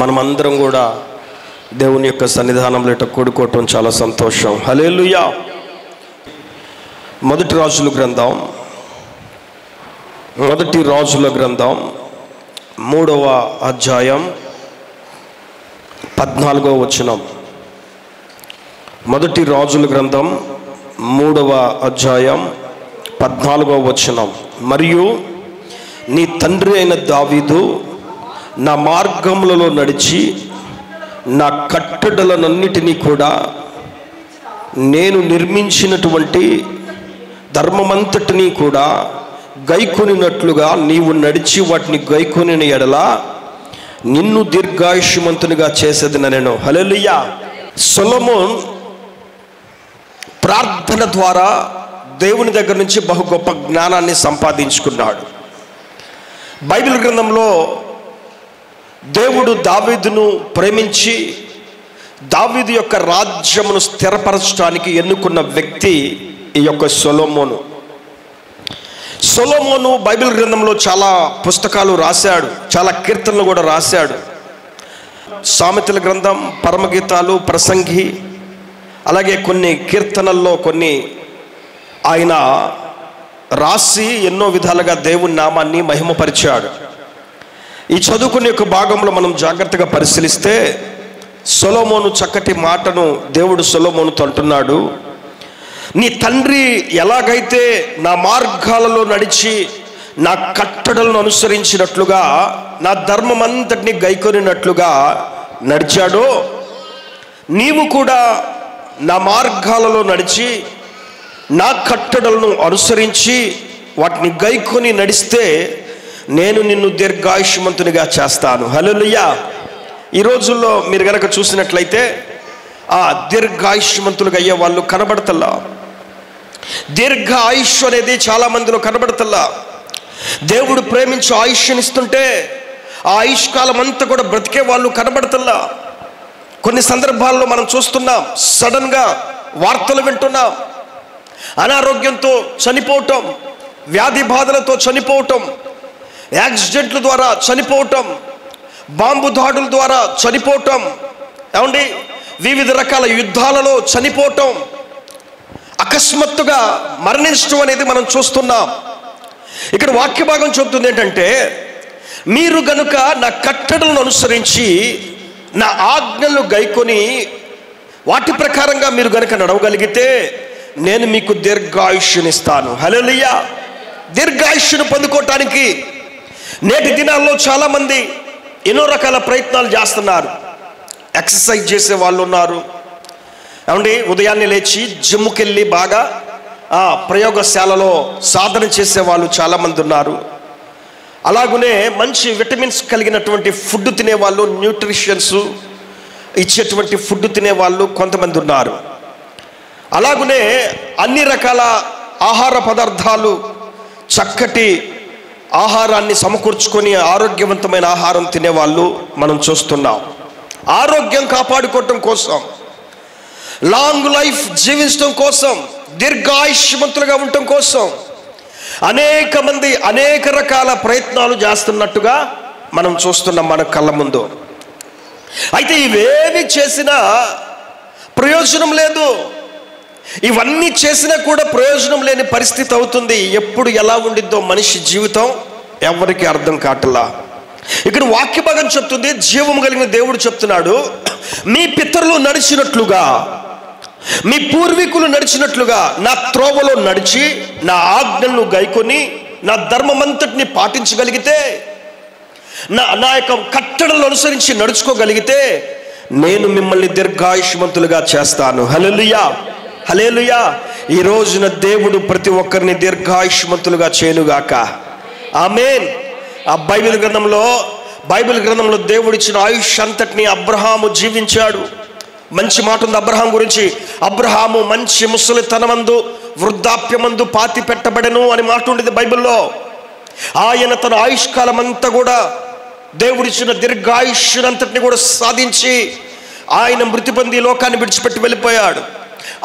మనమందరం కూడా దేవుని యొక్క సన్నిధానంలో ఇట కూడుకోవటం చాలా సంతోషం. హల్లెలూయా. మొదటి రాజుల గ్రంథం 3వ అధ్యాయం 14వ వచనం. మొదటి రాజుల గ్రంథం 3వ అధ్యాయం 14వ వచనం. మరియు నీ తండ్రి అయిన దావీదు నా మార్గములలో నడిచి నా కట్టడలనన్నిటినీ కూడా నేను నిర్మించినటువంటి ధర్మమంతటినీ కూడా గైకొనినట్లుగా నీవు నడిచి వాటిని గైకొనిన ఎడల నిన్ను దీర్ఘాయుష్మంతునిగా చేసేదనెను. హల్లెలూయా. సొలొమోన్ ప్రార్థన ద్వారా దేవుని దగ్గర నుంచి బహు గొప్ప జ్ఞానాన్ని సంపాదించుకున్నాడు. బైబిల్ గ్రంథంలో దేవుడు దావీదును ప్రేమించి దావీదు యొక్క రాజ్యమును స్థిరపరచడానికి ఎన్నుకున్న వ్యక్తి ఈ యొక్క సొలొమోను బైబిల్ గ్రంథంలో చాలా పుస్తకాలు రాశాడు, చాలా కీర్తనలు కూడా రాశాడు. సామెతల గ్రంథం, పరమగీతాలు, ప్రసంగి, అలాగే కొన్ని కీర్తనల్లో కొన్ని ఆయన రాసి ఎన్నో విధాలుగా దేవుని నామాన్ని మహిమపరిచాడు. ఈ చదువుకునే యొక్క భాగంలో మనం జాగ్రత్తగా పరిశీలిస్తే సొలొమోను చక్కటి మాటను దేవుడు సొలొమోనుతో అంటున్నాడు. నీ తండ్రి ఎలాగైతే నా మార్గాలలో నడిచి నా కట్టడలను అనుసరించినట్లుగా నా ధర్మమంతటిని గైకొనినట్లుగా నడిచాడో నీవు కూడా నా మార్గాలలో నడిచి నా కట్టడలను అనుసరించి వాటిని గైకొని నడిస్తే నేను నిన్ను దీర్ఘాయుష్మంతునిగా చేస్తాను. హల్లెలూయా. ఈ రోజుల్లో మీరు గనక చూసినట్లయితే ఆ దీర్ఘాయుష్మంతులుగా అయ్యే వాళ్ళు కనబడతల్లా. దీర్ఘ ఆయుష్ అనేది చాలా మందిలో కనబడతల్లా. దేవుడు ప్రేమించి ఆయుష్నిస్తుంటే ఆ ఆయుష్ కాలం అంతా కూడా బ్రతికే వాళ్ళు కనబడతల్లా. కొన్ని సందర్భాల్లో మనం చూస్తున్నాం, సడన్గా వార్తలు వింటున్నాం, అనారోగ్యంతో చనిపోవటం, వ్యాధి బాధలతో చనిపోవటం, యాక్సిడెంట్ల ద్వారా చనిపోవటం, బాంబు దాడుల ద్వారా చనిపోవటం, ఏమండి వివిధ రకాల యుద్ధాలలో చనిపోవటం, అకస్మాత్తుగా మరణించడం అనేది మనం చూస్తున్నాం. ఇక్కడ వాక్య భాగం చెబుతుంది ఏంటంటే, మీరు గనుక నా కట్టడలను అనుసరించి నా ఆజ్ఞలను గైకొని వాటి ప్రకారంగా మీరు గనుక నడవగలిగితే నేను మీకు దీర్ఘాయుష్యునిస్తాను. హల్లెలూయా. దీర్ఘాయుష్యును పొందుకోవటానికి నేటి దినాల్లో చాలామంది ఎన్నో రకాల ప్రయత్నాలు చేస్తున్నారు. ఎక్సర్సైజ్ చేసే వాళ్ళు ఉన్నారు, ఏమండి ఉదయాన్నే లేచి జిమ్కి వెళ్ళి బాగా ప్రయోగశాలలో సాధన చేసే వాళ్ళు చాలామంది ఉన్నారు. అలాగనే మంచి విటమిన్స్ కలిగినటువంటి ఫుడ్ తినేవాళ్ళు, న్యూట్రిషన్స్ ఇచ్చేటువంటి ఫుడ్ తినేవాళ్ళు కొంతమంది ఉన్నారు. అలాగనే అన్ని రకాల ఆహార పదార్థాలు, చక్కటి ఆహారాన్ని సమకూర్చుకొని ఆరోగ్యవంతమైన ఆహారం తినేవాళ్ళు మనం చూస్తున్నాం. ఆరోగ్యం కాపాడుకోవటం కోసం, లాంగ్ లైఫ్ జీవించడం కోసం, దీర్ఘాయుష్మంతులుగా ఉండటం కోసం అనేక మంది అనేక రకాల ప్రయత్నాలు చేస్తున్నట్టుగా మనం చూస్తున్నాం మన కళ్ళ ముందు. అయితే ఇవేవి చేసినా ప్రయోజనం లేదు. ఇవన్నీ చేసినా కూడా ప్రయోజనం లేని పరిస్థితి అవుతుంది. ఎప్పుడు ఎలా ఉండిద్దో మనిషి జీవితం ఎవరికి అర్థం కావట్లా. ఇక్కడ వాక్య భాగం చెప్తుంది, జీవం కలిగిన దేవుడు చెప్తున్నాడు, మీ పితరులు నడిచినట్లుగా, మీ పూర్వీకులు నడిచినట్లుగా నా త్రోవలో నడిచి నా ఆజ్ఞలను గైకొని నా ధర్మమంతటిని పాటించగలిగితే, నా యొక్క కట్టడలను అనుసరించి నడుచుకోగలిగితే నేను మిమ్మల్ని దీర్ఘాయుష్మంతులుగా చేస్తాను. హల్లెలూయా. హల్లెలూయా. ఈ రోజున దేవుడు ప్రతి ఒక్కరిని దీర్ఘాయుష్మంతులుగా చేయనుగాక. ఆమేన్. ఆ బైబిల్ గ్రంథంలో దేవుడు ఇచ్చిన ఆయుష్ అంతటిని అబ్రహాము జీవించాడు. మంచి మాట ఉంది అబ్రహాం గురించి. అబ్రహాము మంచి ముసలితనమందు వృద్ధాప్యమందు పాతి పెట్టబడెను అని మాట ఉండేది బైబిల్లో. ఆయన తన ఆయుష్కాలం అంతా కూడా దేవుడిచ్చిన దీర్ఘాయుష్నంతటిని కూడా సాధించి ఆయన మృతి పొంది లోకాన్ని విడిచిపెట్టి వెళ్ళిపోయాడు.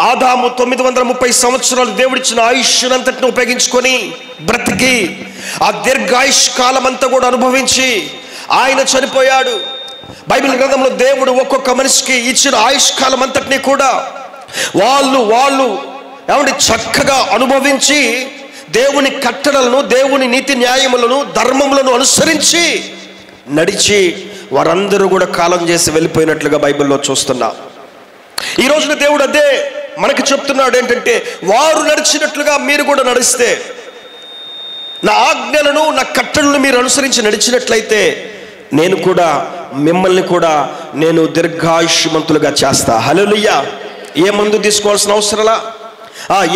ఆదాము 930 సంవత్సరాలు దేవుడిచ్చిన ఆయుష్నంతటిని ఉపయోగించుకొని బ్రతికి ఆ దీర్ఘాయుష్ కాలం అంతా కూడా అనుభవించి ఆయన చనిపోయాడు. బైబిల్ గ్రంథంలో దేవుడు ఒక్కొక్క మనిషికి ఇచ్చిన ఆయుష్కాలం అంతటినీ కూడా వాళ్ళు ఏమంటే చక్కగా అనుభవించి దేవుని కట్టడలను, దేవుని నీతి న్యాయములను, ధర్మములను అనుసరించి నడిచి వారందరూ కూడా కాలం చేసి వెళ్ళిపోయినట్లుగా బైబిల్లో చూస్తున్నాం. ఈ రోజున దేవుడు అదే మనకి చెప్తున్నాడు. ఏంటంటే వారు నడిచినట్లుగా మీరు కూడా నడిస్తే, నా ఆజ్ఞలను, నా కట్టడలను మీరు అనుసరించి నడిచినట్లయితే నేను కూడా మిమ్మల్ని కూడా నేను దీర్ఘాయుష్మంతులుగా చేస్తా. హల్లెలూయా. ఏ మందు తీసుకోవాల్సిన అవసరంలా,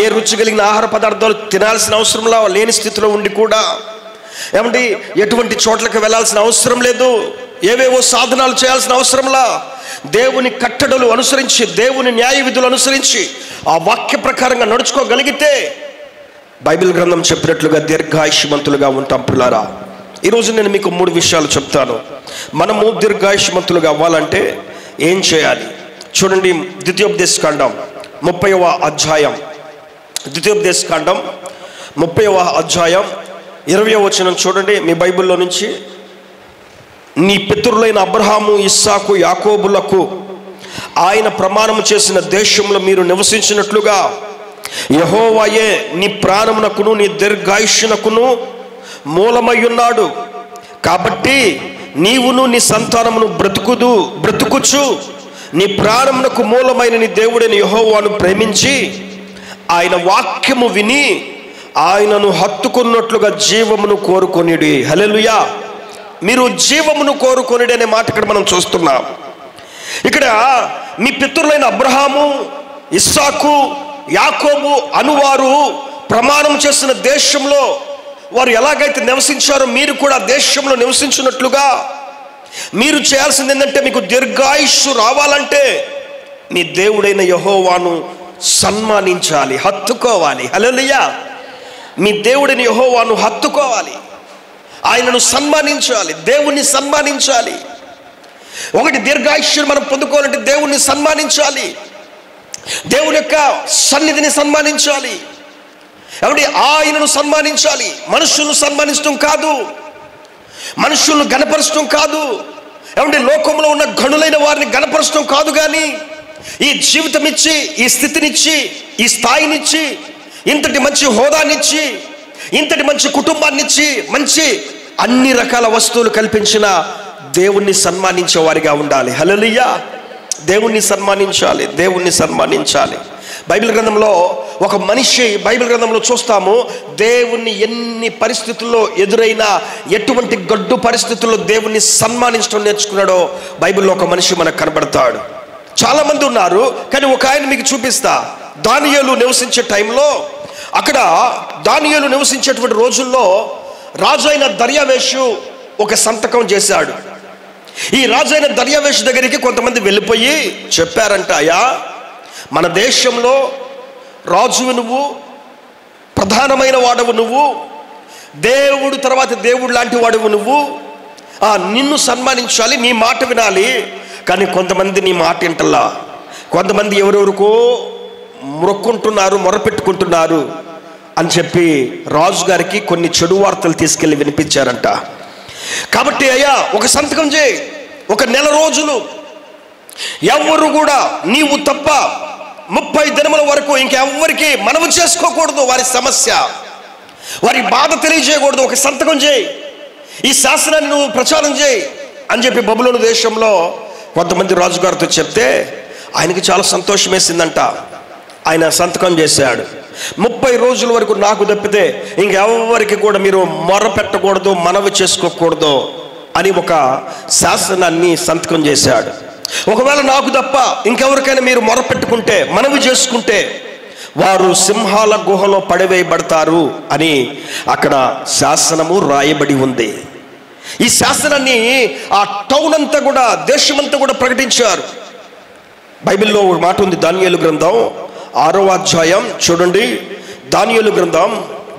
ఏ రుచి కలిగిన ఆహార పదార్థాలు తినాల్సిన అవసరంలా లేని స్థితిలో ఉండి కూడా ఏమండి ఎటువంటి చోట్లకి వెళ్ళాల్సిన అవసరం లేదు, ఏవేవో సాధనాలు చేయాల్సిన అవసరంలా దేవుని కట్టడలు అనుసరించి, దేవుని న్యాయ విధులు అనుసరించి ఆ వాక్య ప్రకారంగా నడుచుకోగలిగితే బైబిల్ గ్రంథం చెప్పినట్లుగా దీర్ఘాయుష్మంతులుగా ఉంటాం. పిల్లారా, ఈరోజు నేను మీకు 3 విషయాలు చెప్తాను. మనము దీర్ఘాయుష్మంతులుగా అవ్వాలంటే ఏం చేయాలి చూడండి. ద్వితీయోపదేశకాండం 30వ అధ్యాయం, ద్వితీయోపదేశకాండం 30వ అధ్యాయం 20వ వచనం చూడండి మీ బైబిల్లో నుంచి. నీ పితరులైన అబ్రహాము, ఇస్సాకు, యాకోబులకు ఆయన ప్రమాణము చేసిన దేశంలో మీరు నివసించినట్లుగా యెహోవాయే నీ ప్రాణమునకును నీ దీర్ఘాయుష్యునకును మూలమై ఉన్నాడు. కాబట్టి నీవును నీ సంతానమును బ్రతుకుచు నీ ప్రాణమునకు మూలమైన నీ దేవుడైన యెహోవాను ప్రేమించి ఆయన వాక్యము విని ఆయనను హత్తుకున్నట్లుగా జీవమును కోరుకొనిడి. హల్లెలూయా. మీరు జీవమును కోరుకొనిడి అనే మాట ఇక్కడ మనం చూస్తున్నాం. ఇక్కడ మీ పితరులైన అబ్రహాము, ఇస్సాకు, యాకోబు అనువారు ప్రమాణం చేసిన దేశంలో వారు ఎలాగైతే నివసించారో మీరు కూడా దేశంలో నివసించినట్లుగా మీరు చేయాల్సింది ఏంటంటే, మీకు దీర్ఘాయుష్షు రావాలంటే నీ దేవుడైన యెహోవాను సన్మానించాలి, హత్తుకోవాలి. హల్లెలూయా. మీ దేవుడిని యెహోవాను హత్తుకోవాలి, ఆయనను సన్మానించాలి, దేవుణ్ణి సన్మానించాలి. ఒకటి, దీర్ఘాయుష్యుని మనం పొందుకోవాలంటే దేవుణ్ణి సన్మానించాలి, దేవుని యొక్క సన్నిధిని సన్మానించాలి. ఏమంటే ఆయనను సన్మానించాలి. మనుషులను సన్మానించడం కాదు, మనుషులను గణపరచడం కాదు, ఏమంటే లోకంలో ఉన్న గణులైన వారిని గణపరచడం కాదు, కానీ ఈ జీవితం ఇచ్చి, ఈ స్థితినిచ్చి, ఈ స్థాయినిచ్చి, ఇంతటి మంచి హోదానిచ్చి, ఇంతటి మంచి కుటుంబాన్నిచ్చి, మంచి అన్ని రకాల వస్తువులు కల్పించిన దేవుణ్ణి సన్మానించే వారిగా ఉండాలి. హల్లెలూయా. దేవుణ్ణి సన్మానించాలి, దేవుణ్ణి సన్మానించాలి. బైబిల్ గ్రంథంలో ఒక మనిషి, బైబిల్ గ్రంథంలో చూస్తాము, దేవుణ్ణి ఎన్ని పరిస్థితుల్లో ఎదురైనా, ఎటువంటి గడ్డు పరిస్థితుల్లో దేవుణ్ణి సన్మానించడం నేర్చుకున్నాడో బైబిల్లో ఒక మనిషి మనకు కనబడతాడు. చాలా మంది ఉన్నారు, కానీ ఒక ఆయన మీకు చూపిస్తా. దానియేలు నివసించే టైంలో, అక్కడ దానియేలు నివసించేటువంటి రోజుల్లో రాజు అయిన దర్యావేషు ఒక సంతకం చేశాడు. ఈ రాజు అయిన దర్యావేషు దగ్గరికి కొంతమంది వెళ్ళిపోయి చెప్పారంట, అయ్యా మన దేశంలో రాజువు నువ్వు, ప్రధానమైన వాడవు నువ్వు, దేవుడు తర్వాత దేవుడు లాంటి వాడవు నువ్వు, నిన్ను సన్మానించాలి, నీ మాట వినాలి. కానీ కొంతమంది నీ మాట వింటల్లా, కొంతమంది ఎవరెవరికో మొక్కుంటున్నారు, మొరపెట్టుకుంటున్నారు అని చెప్పి రాజుగారికి కొన్ని చెడు వార్తలు తీసుకెళ్ళి వినిపించారంట. కాబట్టి అయ్యా ఒక సంతకం చేయి, ఒక నెల రోజులు ఎవరు కూడా నీవు తప్ప 30 దినముల వరకు ఇంకెవ్వరికి మనవి చేసుకోకూడదు, వారి సమస్య, వారి బాధ తెలియజేయకూడదు. ఒక సంతకం చేయి, ఈ శాసనాన్ని నువ్వు ప్రచారం చేయి అని చెప్పి బబులోను దేశంలో కొంతమంది రాజుగారితో చెప్తే ఆయనకి చాలా సంతోషం వేసిందంట. ఆయన సంతకం చేశాడు. 30 రోజుల వరకు నాకు తప్పితే ఇంకెవరికి కూడా మీరు మొర పెట్టకూడదు, మనవి చేసుకోకూడదు అని ఒక శాసనాన్ని సంతకం చేశాడు. ఒకవేళ నాకు తప్ప ఇంకెవరికైనా మీరు మొర పెట్టుకుంటే, మనవి చేసుకుంటే వారు సింహాల గుహలో పడివేయబడతారు అని అక్కడ శాసనము రాయబడి ఉంది. ఈ శాసనాన్ని ఆ టౌన్ అంతా కూడా, దేశమంతా కూడా ప్రకటించారు. బైబిల్లో ఒక మాట ఉంది, దానియేలు గ్రంథం 6వ అధ్యాయం చూడండి. దానియేలు గ్రంథం,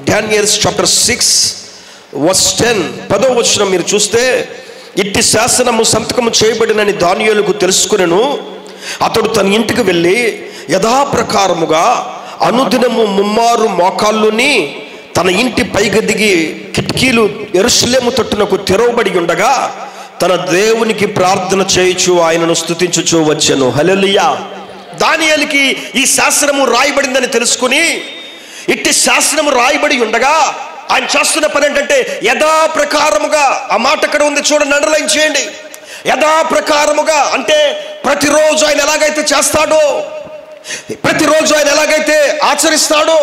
డానియల్స్ చాప్టర్ 6:10, 10వ వచనం మీరు చూస్తే, ఇట్టి శాసనము సంతకము చేయబడినని దానియేలుకు తెలుసుకునెను. అతడు తన ఇంటికి వెళ్ళి యథాప్రకారముగా అనుదినము 3 మోకాళ్ళుని తన ఇంటి పైకి దిగి కిటికీలు యెరూషలేము తట్టునకు తెరవబడి ఉండగా తన దేవునికి ప్రార్థన చేయుచు ఆయనను స్తుతించుచు వచ్చెను. హల్లెలూయా. దానియేలుకి ఈ శాస్త్రము రాయబడిందని తెలుసుకుని, ఇట్టి శాస్త్రము రాయబడి ఉండగా ఆయన చేస్తున్న పని ఏంటంటే యథాప్రకారముగా, ఆ మాట అక్కడ ఉంది చూడండి, అండర్లైన్ చేయండి. యథాప్రకారముగా అంటే ప్రతిరోజు ఆయన ఎలాగైతే చేస్తాడో, ప్రతిరోజు ఆయన ఎలాగైతే ఆచరిస్తాడో,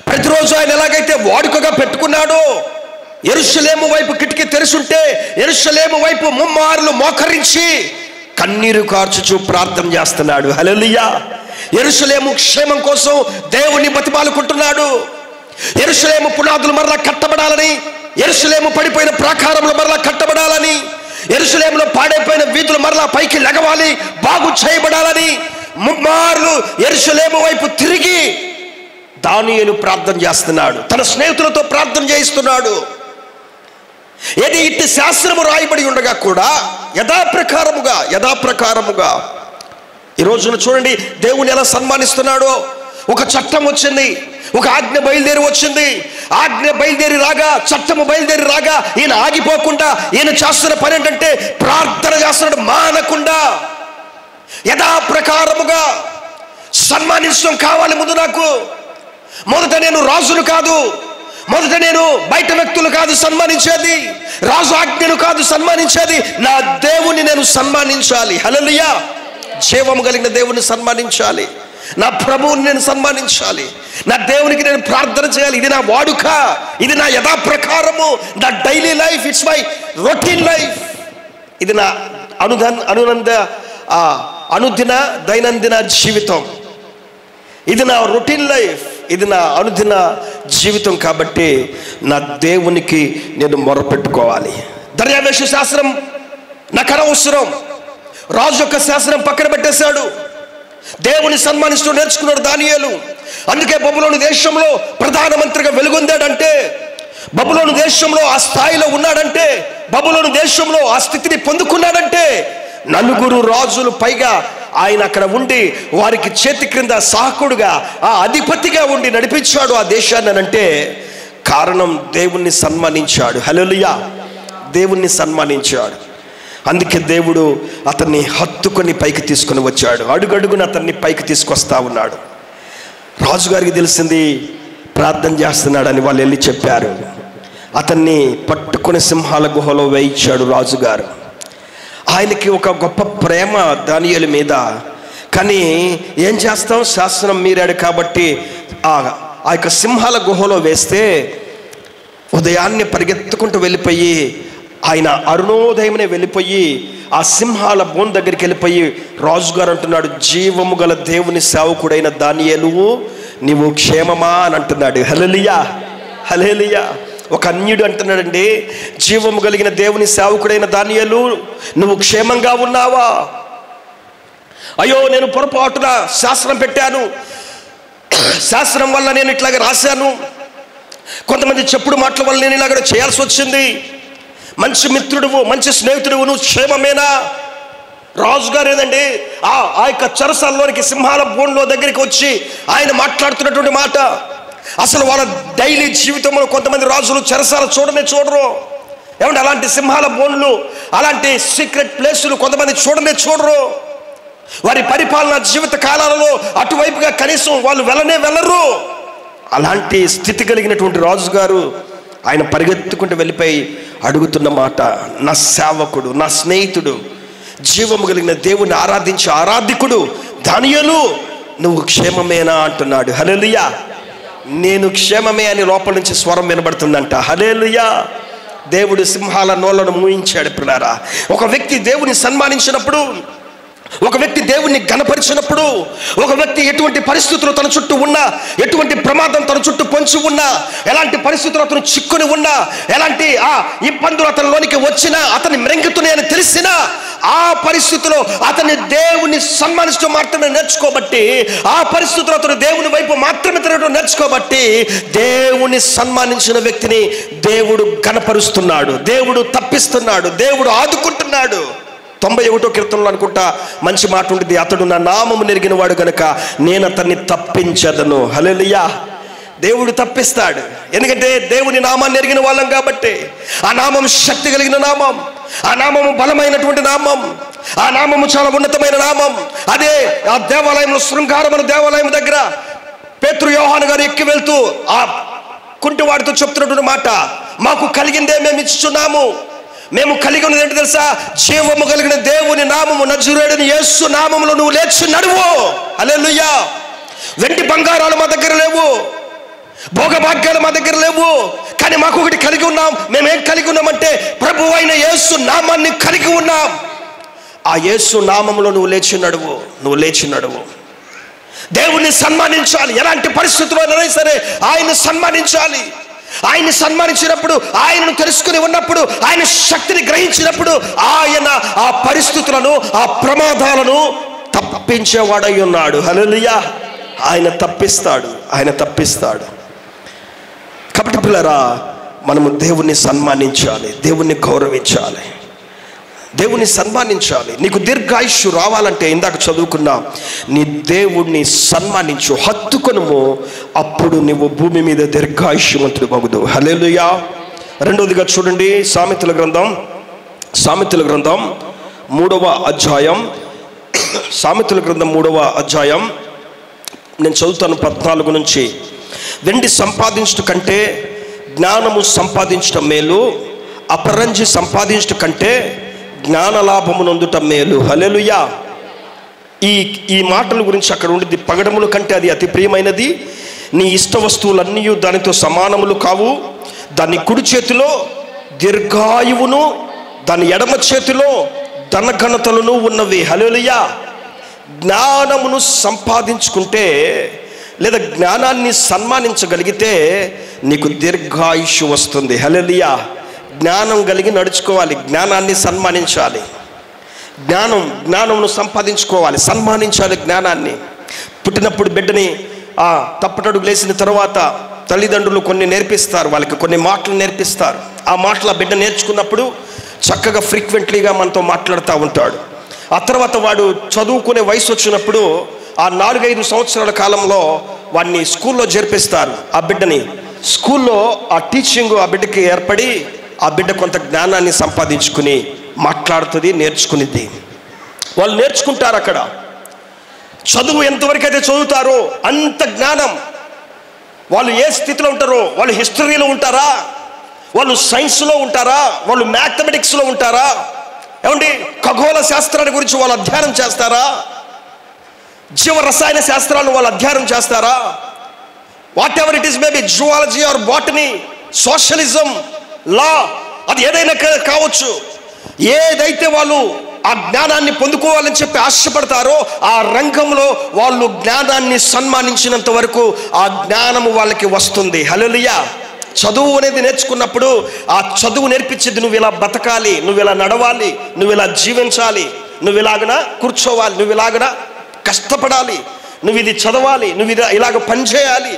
ప్రతిరోజు ఆయన ఎలాగైతే వాడుకగా పెట్టుకున్నాడో, యెరూషలేము వైపు కిటికీ తెరిచుంటే యెరూషలేము వైపు ముమ్మార్లు మోకరించి కన్నీరు కార్చుచు ప్రార్థన చేస్తున్నాడు. హల్లెలూయా. యెరూషలేము క్షేమం కోసం దేవుని బతిమాలుకుంటున్నాడు. యెరూషలేము పునాదులు మరలా కట్టబడాలని, యెరూషలేము పడిపోయిన ప్రాకారంలో మరలా కట్టబడాలని, యెరూషలేములో పాడైపోయిన వీధులు మరలా పైకి లెగవాలి, బాగు చేయబడాలని ముమ్మార్లు యెరూషలేము వైపు తిరిగి దానియేలు ప్రార్థన చేస్తున్నాడు. తన స్నేహితులతో ప్రార్థన చేయిస్తున్నాడు. ఏది ఇట్టి శాస్త్రము రాయబడి ఉండగా కూడా యథాప్రకారముగా ఈ రోజున చూడండి దేవుని ఎలా సన్మానిస్తున్నాడో. ఒక చట్టం వచ్చింది, ఒక ఆజ్ఞ బయలుదేరి వచ్చింది. ఆజ్ఞ బయలుదేరి రాగా, చట్టము బయలుదేరి రాగా ఈయన ఆగిపోకుండా ఈయన చేస్తున్న పని ఏంటంటే ప్రార్థన చేస్తున్నాడు మానకుండా. యథాప్రకారముగా సన్మానించడం కావాలి. మొదట నేను రాజును కాదు, మొదట నేను బయట వ్యక్తులు కాదు సన్మానించేది, రాజు ఆజ్ఞను కాదు సన్మానించేది, నా దేవుని నేను సన్మానించాలి. హల్లెలూయా. జీవము కలిగిన దేవుని సన్మానించాలి, నా ప్రభువుని నేను సన్మానించాలి, నా దేవునికి నేను ప్రార్థన చేయాలి. ఇది నా వాడుక, ఇది నా యథాప్రకారము, నా daily life, it's my routine life. ఇది నా అనుదిన దైనందిన జీవితం, ఇది నా రొటీన్ లైఫ్, ఇది నా అనుదిన జీవితం. కాబట్టి నా దేవునికి నేను మొరపెట్టుకోవాలి. దర్యావేష శాస్త్రం నాకు అనవసరం, రాజు యొక్క శాస్త్రం పక్కన పెట్టేశాడు. దేవుని సన్మానిస్తూ నేర్చుకున్నాడు దానియేలు. అందుకే బబులోను దేశంలో ప్రధానమంత్రిగా వెలుగొందాడంటే, బబులోను దేశంలో ఆ స్థాయిలో ఉన్నాడంటే, బబులోను దేశంలో ఆ స్థితిని పొందుకున్నాడంటే 4 రాజులు పైగా ఆయన అక్కడ ఉండి వారికి చేతి క్రింద సహకుడుగా, ఆ అధిపతిగా ఉండి నడిపించాడు ఆ దేశాన్ని. అంటే కారణం దేవుణ్ణి సన్మానించాడు. హల్లెలూయా. దేవుణ్ణి సన్మానించాడు. అందుకే దేవుడు అతన్ని హత్తుకొని పైకి తీసుకొని వచ్చాడు. అడుగడుగున అతన్ని పైకి తీసుకొస్తా ఉన్నాడు. రాజుగారికి తెలిసింది ప్రార్థన చేస్తున్నాడని వాళ్ళు వెళ్ళి చెప్పారు. అతన్ని పట్టుకొని సింహాల గుహలో వేయించాడు రాజుగారు. ఆయనకి ఒక గొప్ప ప్రేమ దానియేలు మీద. కానీ ఏం చేస్తాం, శాస్త్రం మీరాడు కాబట్టి ఆ యొక్క సింహాల గుహలో వేస్తే ఉదయాన్నే పరిగెత్తుకుంటూ వెళ్ళిపోయి, ఆయన అరుణోదయమునే వెళ్ళిపోయి ఆ సింహాల బోన్ దగ్గరికి వెళ్ళిపోయి రాజుగారు అంటున్నాడు, జీవము గల దేవుని సేవకుడైన దానియేలు నీవు క్షేమమా అని అంటున్నాడు. హల్లెలూయా. హల్లెలూయా. ఒక అన్యుడు అంటున్నాడండి, జీవము కలిగిన దేవుని సేవకుడైన దానియేలు నువ్వు క్షేమంగా ఉన్నావా? అయ్యో నేను పొరపాటున శాస్త్రం పెట్టాను, శాస్త్రం వల్ల నేను ఇట్లాగా రాశాను, కొంతమంది చెప్పుడు మాటల వల్ల నేను ఇలాగ చేయాల్సి వచ్చింది. మంచి మిత్రుడువు, మంచి స్నేహితుడువు, నువ్వు క్షేమమేనా? రాజుగారు ఏదండి ఆ యొక్క చెరసాల్లోనికి సింహాల బోన్లో దగ్గరికి వచ్చి ఆయన మాట్లాడుతున్నటువంటి మాట. అసలు వాళ్ళ డైలీ జీవితంలో కొంతమంది రాజులు చెరసాల చూడరు. ఏమంటే అలాంటి సింహాల బోన్లు, అలాంటి సీక్రెట్ ప్లేసులు కొంతమంది చూడరు. వారి పరిపాలన జీవిత కాలాలలో అటువైపుగా కనీసం వాళ్ళు వెళ్ళరు. అలాంటి స్థితి కలిగినటువంటి రాజుగారు ఆయన పరిగెత్తుకుంటూ వెళ్ళిపోయి అడుగుతున్న మాట, నా సేవకుడు, నా స్నేహితుడు, జీవము కలిగిన దేవుని ఆరాధించే ఆరాధికుడు దానియేలు నువ్వు క్షేమమేనా అంటున్నాడు. హల్లెలూయా. నేను క్షేమమే అని లోపల నుంచి స్వరం వినబడుతుందంట. హల్లెలూయా. దేవుడు సింహాల నోళ్లను మూయించాడు. పిల్లారా, ఒక వ్యక్తి దేవుని సన్మానించినప్పుడు, ఒక వ్యక్తి దేవుణ్ణి ఘనపరిచినప్పుడు, ఒక వ్యక్తి ఎటువంటి పరిస్థితులు తన చుట్టూ ఉన్నా, ఎటువంటి ప్రమాదం తన చుట్టూ పొంచి ఉన్నా, ఎలాంటి పరిస్థితులు అతను చిక్కుని ఉన్నా, ఎలాంటి ఇబ్బందులు అతనిలోనికి వచ్చినా, అతని మ్రెంగుతున్నాయని తెలిసినా, ఆ పరిస్థితిలో అతన్ని దేవుని సన్మానిస్తూ మాత్రమే నేర్చుకోబట్టి, ఆ పరిస్థితుల్లో అతను దేవుని వైపు మాత్రమే తిరగడం నేర్చుకోబట్టి, దేవుని సన్మానించిన వ్యక్తిని దేవుడు ఘనపరుస్తున్నాడు, దేవుడు తప్పిస్తున్నాడు, దేవుడు ఆదుకుంటున్నాడు. 91వ కీర్తనలో అనుకుంటా మంచి మాట ఉంటుంది, అతడు నా నామము నెరిగిన వాడు గనుక నేను అతన్ని తప్పించదను. హల్లెలూయా. దేవుడు తప్పిస్తాడు, ఎందుకంటే దేవుని నామాన్ని ఎరిగిన వాళ్ళం కాబట్టి. ఆ నామం శక్తి కలిగిన నామం, ఆ నామము బలమైనటువంటి నామం, ఆ నామము చాలా ఉన్నతమైన నామం. అదే ఆ దేవాలయంలో, శృంగారముల దేవాలయం దగ్గర పేతురు యోహాను గారు ఎక్కి వెళ్తూ ఆ కుంటివాడితో చెప్తున్నటువంటి మాట, మాకు కలిగిందే మేము ఇచ్చుచున్నాము. మేము కలిగి ఉన్నది ఏంటి తెలుసా? జీవము కలిగిన దేవుని నామము, నజరేయుడైన యేసు నామములో నువ్వు లేచి నడువు. హల్లెలూయా. వెండి బంగారాలు మా దగ్గర లేవు, భోగభాగ్యాలు మా దగ్గర లేవు, కానీ మాకు ఒకటి కలిగి ఉన్నాం. మేమేం కలిగి ఉన్నామంటే ప్రభు అయిన యేసు నామాన్ని కలిగి ఉన్నాం. ఆ యేసు నామములో నువ్వు లేచి నడువు, నువ్వు లేచి నడువు. దేవుణ్ణి సన్మానించాలి. ఎలాంటి పరిస్థితుల్లోనైనా సరే ఆయన్ని సన్మానించాలి. ఆయన్ని సన్మానించినప్పుడు, ఆయనను తెలుసుకుని ఉన్నప్పుడు, ఆయన శక్తిని గ్రహించినప్పుడు ఆయన ఆ పరిస్థితులను, ఆ ప్రమాదాలను తప్పించేవాడై ఉన్నాడు. హల్లెలూయా. ఆయన తప్పిస్తాడు, ఆయన తప్పిస్తాడు. కాబట్టి పిల్లరా, మనము దేవుణ్ణి సన్మానించాలి, దేవుణ్ణి గౌరవించాలి, దేవుణ్ణి సన్మానించాలి. నీకు దీర్ఘాయుష్యు రావాలంటే ఇందాక చదువుకున్నా, నీ దేవుణ్ణి సన్మానించు, హత్తుకొనుము, అప్పుడు నువ్వు భూమి మీద దీర్ఘాయుష్యవంతుడు మగుదు. హల్లెలూయా. రెండవదిగా చూడండి, సామెతల గ్రంథం 3వ అధ్యాయం, సామెతల గ్రంథం 3వ అధ్యాయం నేను చదువుతాను 14 నుంచి. వెండి సంపాదించడం కంటే జ్ఞానము సంపాదించడం మేలు, అపరంజి సంపాదించడం కంటే జ్ఞాన లాభము నొందుట మేలు. హల్లెలూయా. ఈ మాటల గురించి అక్కడ ఉండేది, పగడముల కంటే అది అతి ప్రియమైనది, నీ ఇష్ట వస్తువులన్నీ దానితో సమానములు కావు. దాని కుడి చేతిలో దీర్ఘాయువును, దాని ఎడమ చేతిలో ధనఘనతలను ఉన్నవి. హల్లెలూయా. జ్ఞానమును సంపాదించుకుంటే లేదా జ్ఞానాన్ని సన్మానించగలిగితే నీకు దీర్ఘాయుష్యు వస్తుంది. హల్లెలూయా. జ్ఞానం కలిగి నడుచుకోవాలి, జ్ఞానాన్ని సన్మానించాలి, జ్ఞానమును సంపాదించుకోవాలి, సన్మానించాలి జ్ఞానాన్ని. పుట్టినప్పుడు బిడ్డని తప్పటడుగు లేచిన తర్వాత తల్లిదండ్రులు కొన్ని నేర్పిస్తారు, వాళ్ళకి కొన్ని మాటలు నేర్పిస్తారు. ఆ మాటలు ఆ బిడ్డ నేర్చుకున్నప్పుడు చక్కగా ఫ్రీక్వెంట్లీగా మనతో మాట్లాడుతూ ఉంటాడు. ఆ తర్వాత వాడు చదువుకునే వయసు వచ్చినప్పుడు ఆ 4-5 సంవత్సరాల కాలంలో వాడిని స్కూల్లో చేర్పిస్తారు. ఆ బిడ్డని స్కూల్లో ఆ టీచింగ్ ఆ బిడ్డకి ఏర్పడి ఆ బిడ్డ కొంత జ్ఞానాన్ని సంపాదించుకుని మాట్లాడుతుంది, నేర్చుకునిద్ది. వాళ్ళు నేర్చుకుంటారు. అక్కడ చదువు ఎంతవరకు అయితే చదువుతారో అంత జ్ఞానం. వాళ్ళు ఏ స్థితిలో ఉంటారో, వాళ్ళు హిస్టరీలో ఉంటారా, వాళ్ళు సైన్స్లో ఉంటారా, వాళ్ళు మ్యాథమెటిక్స్లో ఉంటారా, ఏమండి ఖగోళ శాస్త్రాన్ని గురించి వాళ్ళు అధ్యయనం చేస్తారా, జీవ రసాయన శాస్త్రాలను వాళ్ళు అధ్యయనం చేస్తారా, whatever it is, maybe zoology or botany, socialism, law, అది ఏదైనా కావచ్చు. ఏదైతే వాళ్ళు ఆ జ్ఞానాన్ని పొందుకోవాలని చెప్పి ఆశపడతారో ఆ రంగంలో వాళ్ళు జ్ఞానాన్ని సన్మానించినంత వరకు ఆ జ్ఞానము వాళ్ళకి వస్తుంది. హల్లెలూయా. చదువు అనేది నేర్చుకున్నప్పుడు ఆ చదువు నేర్పించేది నువ్వు ఇలా బతకాలి, నువ్వు ఇలా నడవాలి, నువ్వు ఇలా జీవించాలి, నువ్వు ఇలాగన కూర్చోవాలి, నువ్వు ఇలాగన కష్టపడాలి, నువ్వు ఇది చదవాలి, నువ్వు ఇది ఇలాగ పనిచేయాలి,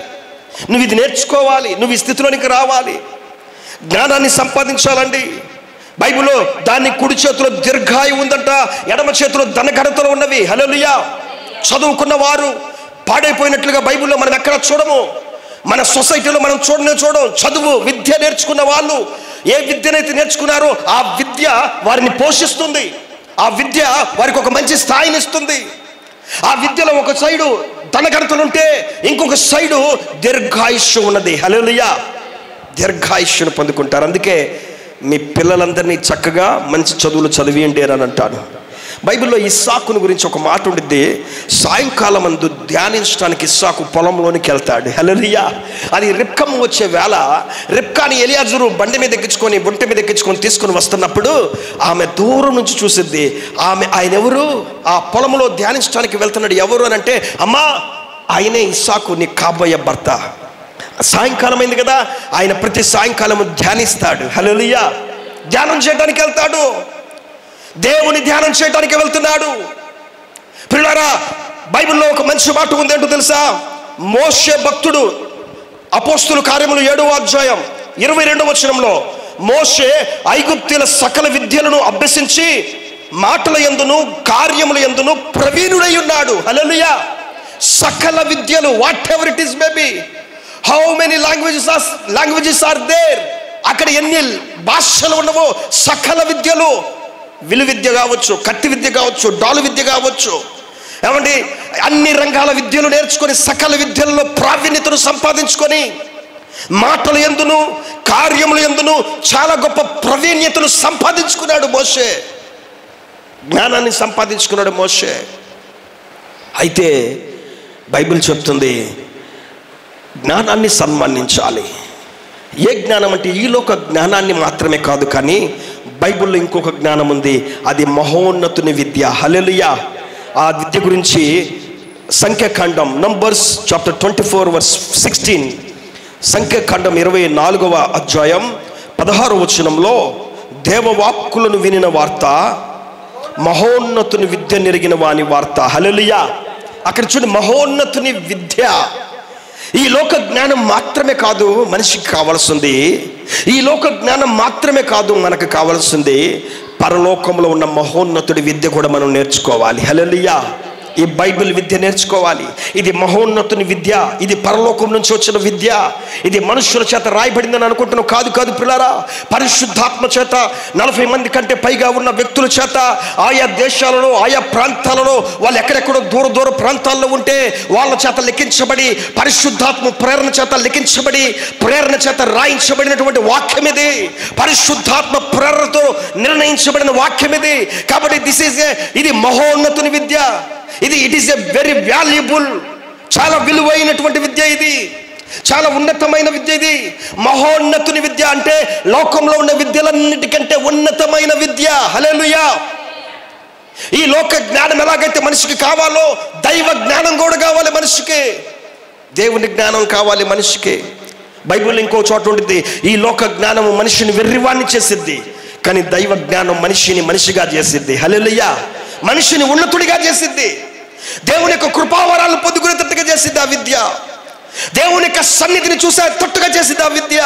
నువ్వు ఇది నేర్చుకోవాలి, నువ్వు ఈ స్థితిలోనికి రావాలి, జ్ఞానాన్ని సంపాదించాలండి. బైబిల్లో దాన్ని కుడి చేతిలో దీర్ఘాయువు ఉందంట, ఎడమ చేతిలో ధనఘనతలు ఉన్నవి. హల్లెలూయా. చదువుకున్న వారు పాడైపోయినట్లుగా బైబిల్లో మనం ఎక్కడ చూడము. మన సొసైటీలో మనం చూడం. చదువు విద్య నేర్చుకున్న వాళ్ళు ఏ విద్యనైతే నేర్చుకున్నారో ఆ విద్య వారిని పోషిస్తుంది, ఆ విద్య వారికి ఒక మంచి స్థాయిని ఇస్తుంది. ఆ విద్యలో ఒక సైడు ధనఘనతలు ఉంటే ఇంకొక సైడు దీర్ఘాయుష్యం ఉన్నది. హల్లెలూయా. దీర్ఘాయుష్యును పొందుకుంటారు. అందుకే మీ పిల్లలందరినీ చక్కగా మంచి చదువులు చదివియండి అని అంటాను. బైబిల్లో ఇస్సాకుని గురించి ఒక మాట ఉండిద్ది. సాయంకాలం అందు ధ్యానించడానికి ఇస్సాకు పొలంలోనికి వెళ్తాడు. హల్లెలూయా. అది రిబ్కమ్మ వచ్చే వేళ రిబ్కాని ఎలియాజరు ఒంటి మీద ఎక్కించుకొని తీసుకుని వస్తున్నప్పుడు ఆమె దూరం నుంచి చూసిద్ది. ఆయన ఎవరు, ఆ పొలంలో ధ్యానించడానికి వెళ్తున్నాడు ఎవరు అని అంటే, అమ్మా ఆయనే ఇస్సాకు, నీ కాబోయే భర్త. సాయంకాలం అయింది కదా, ఆయన ప్రతి సాయంకాలము ధ్యానిస్తాడు. హల్లెలూయా. ధ్యానం చేయడానికి వెళ్తాడు, దేవుని ధ్యానం చేయడానికి వెళ్తున్నాడు. పిల్లలారా, బైబిల్లో ఒక మంచి మాట ఉంది. ఏంటో తెలుసా? మోషే భక్తుడు అపోస్తుల కార్యములు 7వ అధ్యాయం 22వ వచనంలో మోషే ఐగుప్తీయుల సకల విద్యలను అభ్యసించి మాటల యందును కార్యముల యందును ప్రవీణుడై ఉన్నాడు. హల్లెలూయా. సకల విద్యలు, whatever it is maybe, how many languages are there, అక్కడ ఎన్ని భాషలు ఉన్నవో సకల విద్యలు, విలు విద్య కావచ్చు, కత్తి విద్య కావచ్చు, డాలు విద్య కావచ్చు, ఏమండి అన్ని రంగాల విద్యలు నేర్చుకొని సకల విద్యలలో ప్రావీణ్యతను సంపాదించుకొని మాటల యందును కార్యముల యందును చాలా గొప్ప ప్రావీణ్యతను సంపాదించుకున్నాడు మోషే. జ్ఞానాన్ని సంపాదించుకున్నాడు మోషే. అయితే బైబిల్ చెప్తుంది జ్ఞానాన్ని సన్మానించాలి. ఏ జ్ఞానం అంటే ఈ లోక జ్ఞానాన్ని మాత్రమే కాదు, కానీ బైబిల్లో ఇంకొక జ్ఞానం ఉంది, అది మహోన్నతుని విద్య. హల్లెలూయా. ఆ విద్య గురించి సంఖ్యాకాండం నంబర్స్ చాప్టర్ 24:16, సంఖ్యాకాండం 24వ అధ్యాయం 16వ వచనంలో దేవవాక్కులను వినిన వార్త, మహోన్నతుని విద్య నెరిగిన వాని వార్త. హల్లెలూయా. అక్కడ చూడండి, మహోన్నతుని విద్య. ఈ లోక జ్ఞానం మాత్రమే కాదు మనిషికి కావాల్సింది, ఈ లోక జ్ఞానం మాత్రమే కాదు మనకు కావాల్సింది, పరలోకంలో ఉన్న మహోన్నతుడి విద్య కూడా మనం నేర్చుకోవాలి. హల్లెలూయా. ఈ బైబిల్ విద్య నేర్చుకోవాలి. ఇది మహోన్నతుని విద్య, ఇది పరలోకం నుంచి వచ్చిన విద్య, ఇది మనుషుల చేత రాయబడిందని అనుకుంటున్నాం. కాదు కాదు పిల్లారా, పరిశుద్ధాత్మ చేత 40 మంది కంటే పైగా ఉన్న వ్యక్తుల చేత ఆయా దేశాలలో ఆయా ప్రాంతాలలో వాళ్ళు ఎక్కడెక్కడో దూర దూర ప్రాంతాల్లో ఉంటే వాళ్ళ చేత లిఖించబడి, పరిశుద్ధాత్మ ప్రేరణ చేత లిఖించబడి, ప్రేరణ చేత రాయించబడినటువంటి వాక్యం ఇది. పరిశుద్ధాత్మ ప్రేరణతో నిర్ణయించబడిన వాక్యం ఇది. కాబట్టి ఇది మహోన్నతుని విద్య. It is a very valuable, చాలా విలువైనటువంటి విద్య. ఇది చాలా ఉన్నతమైన విద్య. ఇది మహోన్నతుని విద్య అంటే లోకంలో ఉన్న విద్యలన్నిటికంటే ఉన్నతమైన విద్య. హల్లెలూయా. ఈ లోక జ్ఞానం ఎలాగైతే మనిషికి కావాలో దైవ జ్ఞానం కూడా కావాలి మనిషికి, దేవుని జ్ఞానం కావాలి మనిషికి. బైబిల్ ఇంకో చోట ఉంటుంది, ఈ లోక జ్ఞానం మనిషిని వెర్రివాణ్ణి చేసిద్ది, కానీ దైవ జ్ఞానం మనిషిని మనిషిగా చేసిద్ది. హల్లెలూయా. మనిషిని ఉన్నతుడిగా చేసిద్ది, దేవుని యొక్క కృపావరాలను పొందుకునేటట్టుగా చేసిద్ది ఆ విద్య, దేవుని యొక్క సన్నిధిని చూసే తట్టుగా చేసింది ఆ విద్య.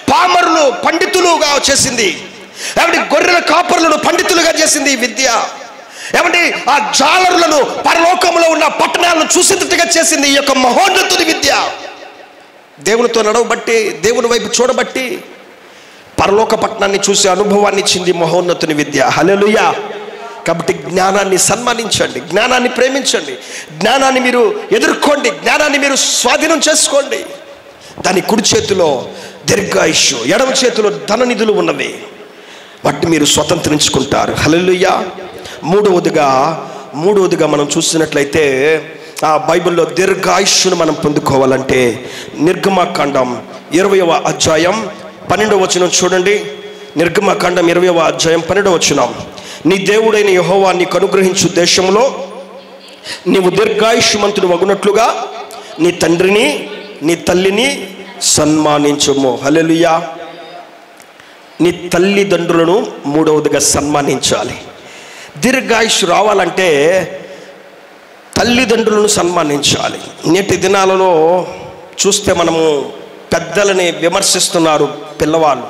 పామరులు పండితులుగా చేసింది, ఏమంటే గొర్రెల కాపరులను పండితులుగా చేసింది ఈ విద్య. ఏమంటే ఆ జాలరులను పరలోకంలో ఉన్న పట్టణాలను చూసేటట్టుగా చేసింది ఈ యొక్క మహోన్నతుని విద్య. దేవునితో నడవబట్టి, దేవుని వైపు చూడబట్టి పరలోక పట్టణాన్ని చూసే అనుభవాన్ని ఇచ్చింది మహోన్నతుని విద్య. హల్లెలూయా. కాబట్టి జ్ఞానాన్ని సన్మానించండి, జ్ఞానాన్ని ప్రేమించండి, జ్ఞానాన్ని మీరు ఎదుర్కోండి, జ్ఞానాన్ని మీరు స్వాధీనం చేసుకోండి. దాని కుడి చేతిలో దీర్ఘాయుష్షు, ఎడమ చేతిలో ధననిధులు ఉన్నవి, వాటిని మీరు స్వతంత్రించుకుంటారు. హల్లెలూయా. మూడవదిగా మనం చూసినట్లయితే ఆ బైబిల్లో దీర్ఘాయుష్షును మనం పొందుకోవాలంటే నిర్గమకాండం 20వ అధ్యాయం 12వ వచనం చూడండి. నిర్గమకాండం 20వ అధ్యాయం 12వ వచనం, నీ దేవుడైన యెహోవా నీకు అనుగ్రహించు దేశంలో నీవు దీర్ఘాయుష్మంతుడు వగునట్లుగా నీ తండ్రిని నీ తల్లిని సన్మానించుము. హల్లెలూయా. నీ తల్లిదండ్రులను మూడవదిగా సన్మానించాలి. దీర్ఘాయుష్ రావాలంటే తల్లిదండ్రులను సన్మానించాలి. నేటి దినాలలో చూస్తే మనము పెద్దలని విమర్శిస్తున్నారు పిల్లవాళ్ళు,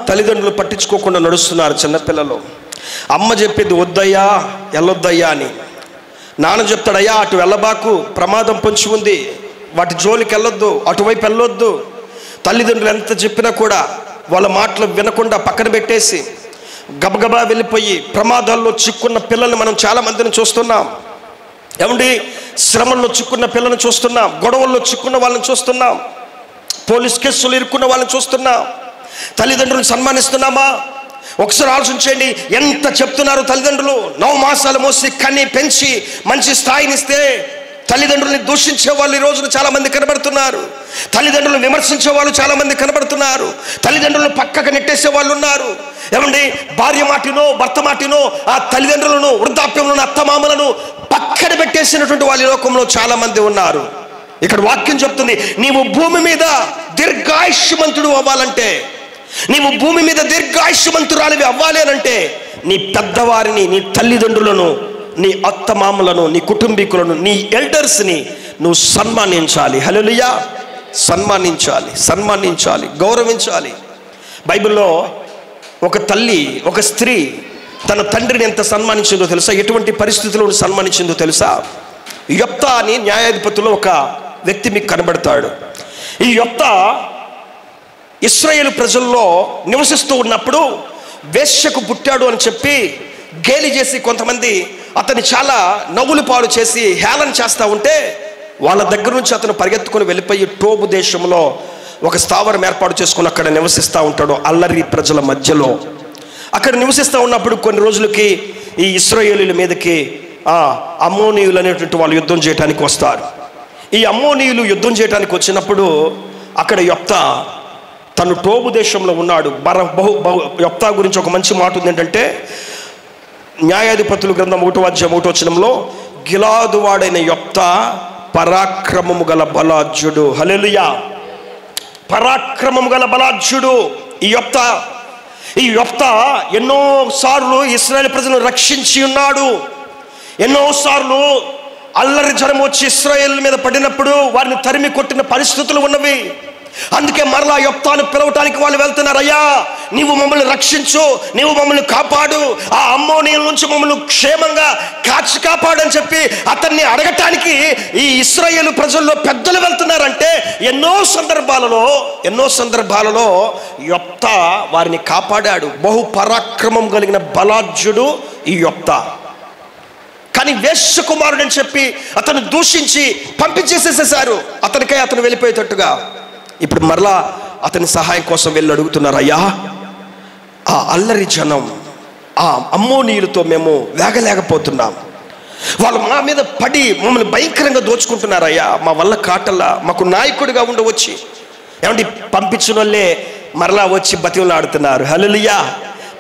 తల్లిదండ్రులు పట్టించుకోకుండా నడుస్తున్నారు చిన్నపిల్లలు. అమ్మ చెప్పేది వద్దయ్యా వెళ్ళొద్దయ్యా అని, నాన్న చెప్తాడయ్యా అటు వెళ్ళబాకు ప్రమాదం పొంచి ఉంది, వాటి జోలికి వెళ్ళొద్దు, అటువైపు వెళ్ళొద్దు. తల్లిదండ్రులు ఎంత చెప్పినా కూడా వాళ్ళ మాటలు వినకుండా పక్కన పెట్టేసి గబగబా వెళ్ళిపోయి ప్రమాదాల్లో చిక్కున్న పిల్లల్ని మనం చాలామందిని చూస్తున్నాం. ఏమండి, శ్రమల్లో చిక్కున్న పిల్లల్ని చూస్తున్నాం, గొడవల్లో చిక్కున్న వాళ్ళని చూస్తున్నాం, పోలీస్ కేసులు ఇరుక్కున్న వాళ్ళని చూస్తున్నాం. తల్లిదండ్రులను సన్మానిస్తున్నామా? ఒకసారి ఆలోచించండి. ఎంత చెప్తున్నారు తల్లిదండ్రులు, 9 మాసాలు మోసి కన్ని పెంచి మంచి స్థాయినిస్తే తల్లిదండ్రుల్ని దూషించే వాళ్ళు ఈ రోజున చాలా మంది కనబడుతున్నారు. తల్లిదండ్రులను విమర్శించే వాళ్ళు చాలా మంది కనబడుతున్నారు. తల్లిదండ్రులను పక్కకు నెట్టేసే వాళ్ళు ఉన్నారు. ఏమండి, భార్య మాటినో భర్త మాటినో ఆ తల్లిదండ్రులను, వృద్ధాప్యంలో అత్తమామలను పక్కన పెట్టేసినటువంటి వాళ్ళ లోకంలో చాలా మంది ఉన్నారు. ఇక్కడ వాక్యం చెప్తుంది, నీవు భూమి మీద దీర్ఘాయుష్మంతుడు అవ్వాలంటే, నీవు భూమి మీద దీర్ఘాయుష్మంతురాలివి అవ్వాలి అనంటే నీ పెద్దవారిని, నీ తల్లిదండ్రులను, నీ అత్తమామలను, నీ కుటుంబీకులను, నీ ఎల్డర్స్ని నువ్వు సన్మానించాలి. హల్లెలూయా. సన్మానించాలి, గౌరవించాలి. బైబిల్లో ఒక తల్లి, ఒక స్త్రీ తన తండ్రిని ఎంత సన్మానించిందో తెలుసా? ఎటువంటి పరిస్థితుల్లో సన్మానించిందో తెలుసా? యొప్తా అని న్యాయాధిపతిలో ఒక వ్యక్తి మీకు కనబడతాడు. ఈ యొప్తా ఇశ్రాయేలు ప్రజల్లో నివసిస్తూ ఉన్నప్పుడు వేశ్యకు పుట్టాడు అని చెప్పి గేలి చేసి కొంతమంది అతన్ని చాలా నవ్వులు పాలు చేసి హేళన చేస్తూ ఉంటే వాళ్ళ దగ్గర నుంచి అతను పరిగెత్తుకుని వెళ్ళిపోయి టోబు దేశంలో ఒక స్థావరం ఏర్పాటు చేసుకుని అక్కడ నివసిస్తూ ఉంటాడు అల్లరి ప్రజల మధ్యలో. అక్కడ నివసిస్తూ ఉన్నప్పుడు కొన్ని రోజులకి ఈ ఇశ్రాయేలీల మీదకి అమ్మోనీయులు అనేటువంటి వాళ్ళు యుద్ధం చేయడానికి వస్తారు. ఈ అమ్మోనీయులు యుద్ధం చేయడానికి వచ్చినప్పుడు అక్కడ యొప్తా తను టోబు దేశంలో ఉన్నాడు. యొప్తా గురించి ఒక మంచి మాట ఉంది ఏంటంటే, న్యాయాధిపతుల గ్రంథం 1:1 గిలాదు వాడైన యొప్తా పరాక్రమము గల బలాఢ్యుడు. హల్లెలూయా. పరాక్రమము గల బలాఢ్యుడు ఈ యొప్తా ఎన్నో సార్లు ఇశ్రాయేలు ప్రజలను రక్షించి ఉన్నాడు. ఎన్నోసార్లు అల్లరి జనం వచ్చి ఇశ్రాయేలు మీద పడినప్పుడు వారిని తరిమి కొట్టిన పరిస్థితులు ఉన్నవి. అందుకే మరలా యొప్తాను పిలవటానికి వాళ్ళు వెళ్తున్నారు. అయ్యా, నీవు మమ్మల్ని రక్షించు, నీవు మమ్మల్ని కాపాడు, ఆ అమ్మోనీయుల నుంచి మమ్మల్ని క్షేమంగా కాపాడని చెప్పి అతన్ని అడగటానికి ఈ ఇశ్రాయేలు ప్రజల్లో పెద్దలు వెళ్తున్నారంటే ఎన్నో సందర్భాలలో యొప్తా వారిని కాపాడాడు. బహు పరాక్రమం కలిగిన బలాఢ్యుడు ఈ యొప్తా. కానీ వేశ్య కుమారుడు అని చెప్పి అతను దూషించి పంపించేసేసేసారు. అతను వెళ్ళిపోయేటట్టుగా. ఇప్పుడు మరలా అతని సహాయం కోసం వెళ్ళి అడుగుతున్నారు. అయ్యా, ఆ అల్లరి జనం, ఆ అమ్మోనీయులతో మేము వేగలేకపోతున్నాం. వాళ్ళు మా మీద పడి మమ్మల్ని భయంకరంగా దోచుకుంటున్నారు. అయ్యా, మా వల్ల కాటల్లా, మాకు నాయకుడిగా ఉండవచ్చి ఏమంటే పంపించిన వాళ్ళే మరలా వచ్చి బతిమలాడుతున్నారు. హల్లెలూయా.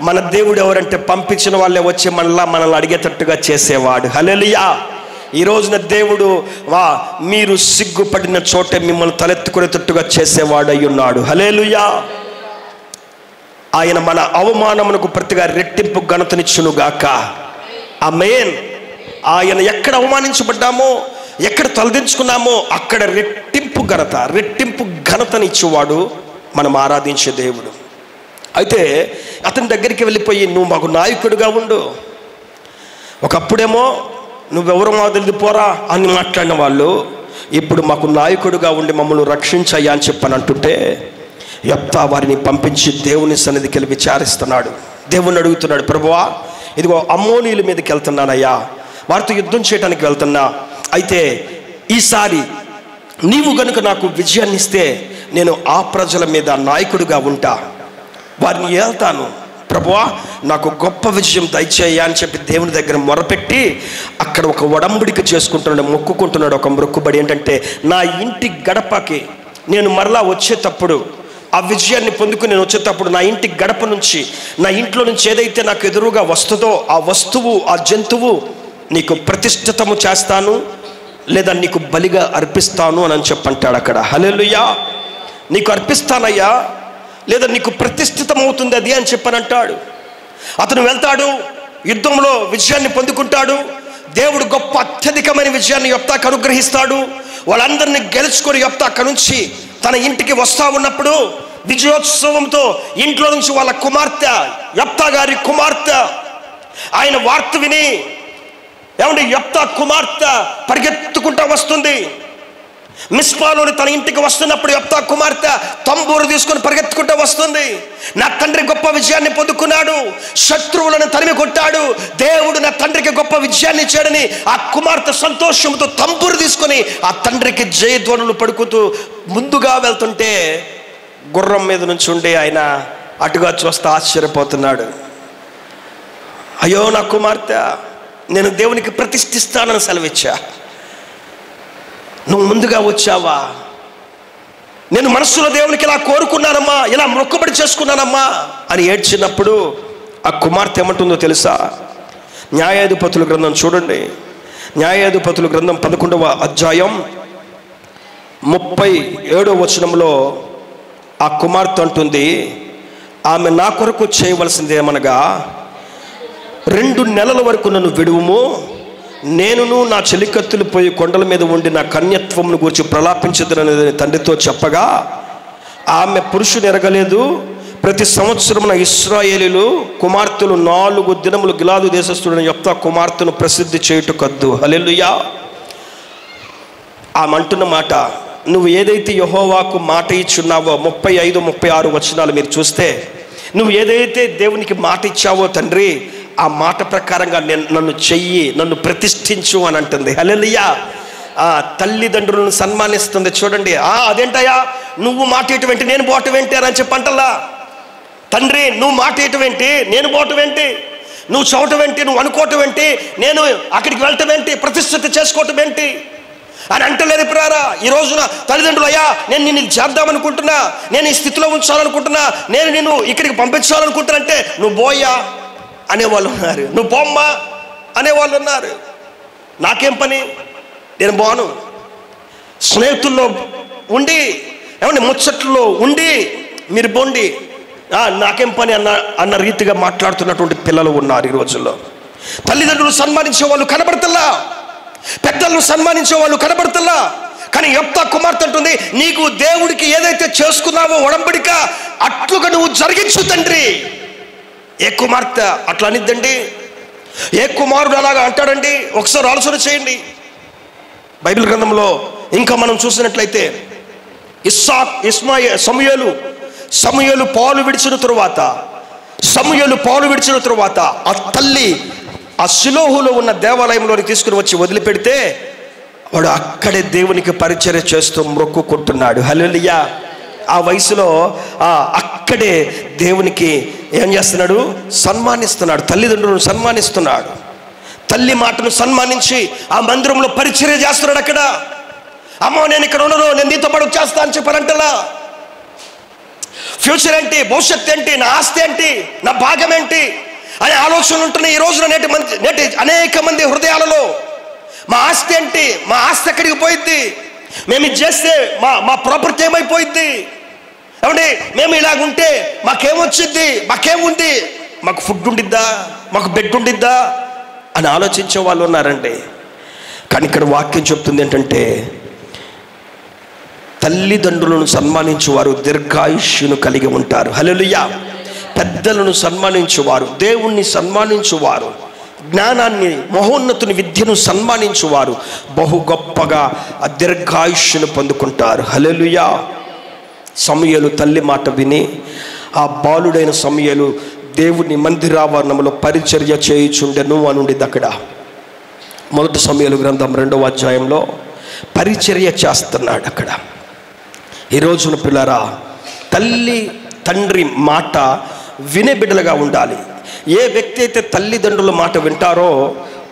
మన దేవుడు ఎవరంటే పంపించిన వాళ్ళే వచ్చి మనల్ని అడిగేటట్టుగా చేసేవాడు. హల్లెలూయా. ఈ రోజున దేవుడు మీరు సిగ్గుపడిన చోటే మిమ్మల్ని తలెత్తుకునేటట్టుగా చేసేవాడు అయ్యున్నాడు. హల్లెలూయా. ఆయన మన అవమానమునకు ప్రతిగా రెట్టింపు ఘనతనిచ్చునుగాక. ఆమేన్. ఆయన ఎక్కడ అవమానించబడ్డామో, ఎక్కడ తలదించుకున్నామో అక్కడ రెట్టింపు ఘనతనిచ్చేవాడు మనం ఆరాధించే దేవుడు. అయితే అతని దగ్గరికి వెళ్ళిపోయి, నువ్వు మాకు నాయకుడిగా ఉండు. ఒకప్పుడేమో నువ్వెవరో మాకు తెలియదు పోరా అని మాట్లాడిన వాళ్ళు ఇప్పుడు మాకు నాయకుడిగా ఉండి మమ్మల్ని రక్షించయ్యా అని చెప్పని అంటుంటే యొప్తా వారిని పంపించి దేవుని సన్నిధికి వెళ్ళి విచారిస్తున్నాడు. దేవుని అడుగుతున్నాడు, ప్రభువా, ఇదిగో అమ్మోనీయుల మీదకి వెళ్తున్నానయ్యా, వారితో యుద్ధం చేయడానికి వెళ్తున్నా. అయితే ఈసారి నీవు గనుక నాకు విజయాన్ని ఇస్తే నేను ఆ ప్రజల మీద నాయకుడిగా ఉంటా, వారిని ఏళ్తాను. ప్రభువా, నాకు గొప్ప విజయం దయచేయ అని చెప్పి దేవుని దగ్గర మొరపెట్టి అక్కడ ఒక ఒడంబడిక చేసుకుంటున్నాడు, మొక్కుకుంటున్నాడు. ఒక మొక్కుబడి ఏంటంటే, నా ఇంటి గడపకి నేను మరలా వచ్చేటప్పుడు, ఆ విజయాన్ని పొందుకుని నేను వచ్చేటప్పుడు నా ఇంటి గడప నుంచి, నా ఇంట్లో నుంచి ఏదైతే నాకు ఎదురుగా వస్తుందో ఆ వస్తువు, ఆ జంతువు నీకు ప్రతిష్ఠితము చేస్తాను, లేదా నీకు బలిగా అర్పిస్తాను అని చెప్పంటాడు అక్కడ. హల్లెలూయా. నీకు అర్పిస్తానయ్యా, లేదా నీకు ప్రతిష్ఠితం అవుతుంది అది అని చెప్పనంటాడు. అతను వెళ్తాడు, యుద్ధంలో విజయాన్ని పొందుకుంటాడు. దేవుడు గొప్ప అత్యధికమైన విజయాన్ని యొప్తాకు అనుగ్రహిస్తాడు. వాళ్ళందరినీ గెలుచుకొని యొప్తా అక్కడి నుంచి తన ఇంటికి వస్తా ఉన్నప్పుడు విజయోత్సవంతో ఇంట్లో నుంచి వాళ్ళ కుమార్తె, యొప్తా గారి కుమార్తె, ఆయన వార్త విని ఏమంటే యొప్తా కుమార్తె పరిగెత్తుకుంటా వస్తుంది. మిస్పాలోని తన ఇంటికి వస్తున్నప్పుడు యొప్తా కుమార్తె తంబూరు తీసుకొని పరిగెత్తుకుంటూ వస్తుంది. నా తండ్రి గొప్ప విజయాన్ని పొందుకున్నాడు, శత్రువులను తరిమి కొట్టాడు, దేవుడు నా తండ్రికి గొప్ప విజయాన్ని ఇచ్చాడని ఆ కుమార్తె సంతోషంతో తంబూరు తీసుకొని ఆ తండ్రికి జయధ్వనులు పడుకుతూ ముందుగా వెళ్తుంటే గుర్రం మీద నుంచి ఉండి ఆయన అటుగా చూస్తూ ఆశ్చర్యపోతున్నాడు. అయ్యో నా కుమార్తె, నేను దేవునికి ప్రతిష్ఠిస్తానని సెలవిచ్చా, నువ్వు ముందుగా వచ్చావా? నేను మనస్సులో దేవునికి ఇలా కోరుకున్నానమ్మా, ఇలా మొక్కుబడి చేసుకున్నానమ్మా అని ఏడ్చినప్పుడు ఆ కుమార్తె ఏమంటుందో తెలుసా? న్యాయాధిపతుల గ్రంథం చూడండి, న్యాయాధిపతుల గ్రంథం 11వ అధ్యాయం 37వ వచనంలో ఆ కుమార్తె అంటుంది, ఆమె నా కొరకు చేయవలసిందేమనగా 2 నెలల వరకు నన్ను విడువుము, నేనును నా చెలికత్తులు పోయి కొండల మీద ఉండి నా కన్యత్వమును గురించి ప్రలాపించదనని తండ్రితో చెప్పగా, ఆమె పురుషుని ఎరగలేదు. ప్రతి సంవత్సరం ఇశ్రాయేలీలు కుమార్తెలు 4 దినములు గిలాదు దేశస్థుడైన యొప్తా కుమార్తెను ప్రసిద్ధి చేయుటకద్దు. హల్లెలూయా. ఆమె అంటున్న మాట, నువ్వు ఏదైతే యెహోవాకు మాట ఇచ్చున్నావో 35, 36 వచనాలు మీరు చూస్తే, నువ్వు ఏదైతే దేవునికి మాట ఇచ్చావో తండ్రి, ఆ మాట ప్రకారంగా నన్ను చెయ్యి, నన్ను ప్రతిష్ఠించు అని అంటుంది. హల్లెలూయా. తల్లిదండ్రులను సన్మానిస్తుంది. చూడండి, అదేంటయ్యా నువ్వు మాట ఇటువంటి నేను పోవటం ఏంటి అని చెప్పంటల్లా. తండ్రి నువ్వు మాట ఇటువంటి నేను పోవటం ఏంటి, నువ్వు చూడటం ఏంటి, నువ్వు అనుకోవటం ఏంటి, నేను అక్కడికి వెళ్ళటం ఏంటి, ప్రతిష్ఠిత చేసుకోవటం ఏంటి అని అంటలేదు. ప్రియులారా, ఈ రోజున తల్లిదండ్రులు, అయ్యా నేను నిన్ను చేద్దామనుకుంటున్నా, నేను ఈ స్థితిలో ఉంచాలనుకుంటున్నా, నేను నిన్ను ఇక్కడికి పంపించాలనుకుంటున్నా అంటే నువ్వు పోయా అనేవాళ్ళు ఉన్నారు, నువ్వు పోమ్మా అనేవాళ్ళు ఉన్నారు. నాకేం పని, నేను పోను. స్నేహితుల్లో ఉండి ఏమంటే ముచ్చట్లో ఉండి మీరు పోండి, నాకేం పని అన్న రీతిగా మాట్లాడుతున్నటువంటి పిల్లలు ఉన్నారు ఈ రోజుల్లో. తల్లిదండ్రులు సన్మానించే వాళ్ళు కనబడతల్లా, పెద్దలను సన్మానించే వాళ్ళు కనబడతల్లా. కానీ యెఫ్తా కుమార్తె అంటుంది, నీకు దేవుడికి ఏదైతే చేసుకున్నావో ఒడంబడిక అట్లుగా నువ్వు జరిగించు తండ్రి. ఏ కుమార్తె అట్లా అనిద్దండి? ఏ కుమారుడు అలాగా అంటాడండి? ఒకసారి ఆలోచన చేయండి. బైబిల్ గ్రంథంలో ఇంకా మనం చూసినట్లయితే సమూయేలు పాలు విడిచిన తరువాత ఆ తల్లి ఆ షిలోహులో ఉన్న దేవాలయంలోకి తీసుకుని వచ్చి వదిలిపెడితే వాడు అక్కడే దేవునికి పరిచర్య చేస్తూ మొక్కుకుంటున్నాడు. హల్లెలూయా. ఆ వయసులో అక్కడే దేవునికి ఏం చేస్తున్నాడు? సన్మానిస్తున్నాడు, తల్లిదండ్రులను సన్మానిస్తున్నాడు. తల్లి మాటను సన్మానించి ఆ మందిరంలో పరిచర్య చేస్తున్నాడు. అక్కడ అమ్మో నేను ఇక్కడ ఉండను, నేను నీతో పాటు చేస్తా అని చెప్పారంటలా. ఫ్యూచర్ ఏంటి, భవిష్యత్తు ఏంటి, నా ఆస్తి ఏంటి, నా భాగం ఏంటి అనే ఆలోచనలు ఉంటున్నాయి ఈ రోజున నేటి అనేక మంది హృదయాలలో. మా ఆస్తి ఏంటి, మా ఆస్తి ఎక్కడికి పోయిద్ది, మేము ఇది చేస్తే మా ప్రాపర్టీ ఏమైపోయిద్ది, ఏమండి మేము ఇలాగుంటే మాకేమొచ్చిద్ది, మాకేముంది, మాకు ఫుడ్ ఉండిద్దా, మాకు బెడ్ ఉండిద్దా అని ఆలోచించే వాళ్ళు ఉన్నారండి. కానీ ఇక్కడ వాక్యం చెప్తుంది ఏంటంటే, తల్లిదండ్రులను సన్మానించువారు దీర్ఘాయుష్యును కలిగి ఉంటారు. హల్లెలూయా. పెద్దలను సన్మానించువారు, దేవుణ్ణి సన్మానించువారు, జ్ఞానాన్ని, మహోన్నతుని విద్యను సన్మానించువారు బహు గొప్పగా దీర్ఘాయుష్యును పొందుకుంటారు. హల్లెలూయా. సమూయేలు తల్లి మాట విని ఆ బాలుడైన సమూయేలు దేవుని మందిరావరణంలో పరిచర్య చేయుచుండెను అని ఉండిద్ది అక్కడ. 1 సమూయేలు గ్రంథం 2వ అధ్యాయంలో పరిచర్య చేస్తున్నాడు అక్కడ. ఈ రోజున పిల్లరా, తల్లి తండ్రి మాట వినే బిడ్డలుగా ఉండాలి. ఏ వ్యక్తి అయితే తల్లిదండ్రుల మాట వింటారో